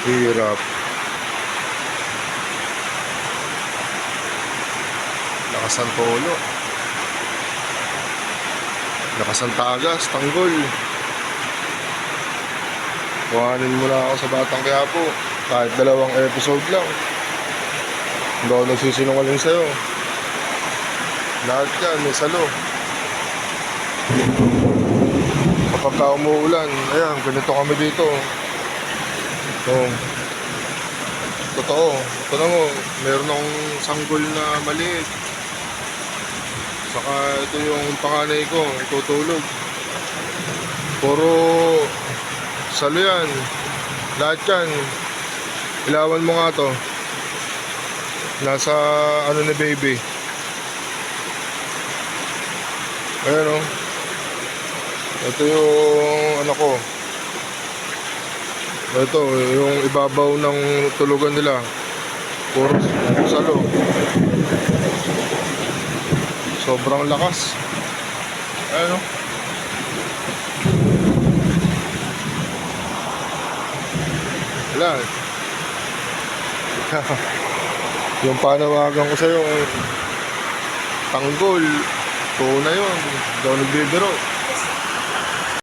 Hirap. Lakas ng tolo. Lakas ng tagas, tanggol. Kuhanin mo na ako sa Batang Quiapo. Kahit 2 episode lang. Hindi ako nagsisinungaling sa'yo. Lahat yan, may salo. Kapag ka umuulan, ayan, ganito kami dito. Oh. Totoo. Ito na mo, meron akong sanggol na maliit. Saka ito yung panganay ko, tutulog. Puro salo yan. Lahat yan. Ilawan mo nga to. Nasa ano ni baby. Ayan o. Ito yung ano ko. Ito yung ibabaw ng tulugan nila. Puro salo. Sobrang lakas. Ayan o. Wala. Yung panawagan ko sa'yo, tanggol, tuna yun, daw nagbibiro.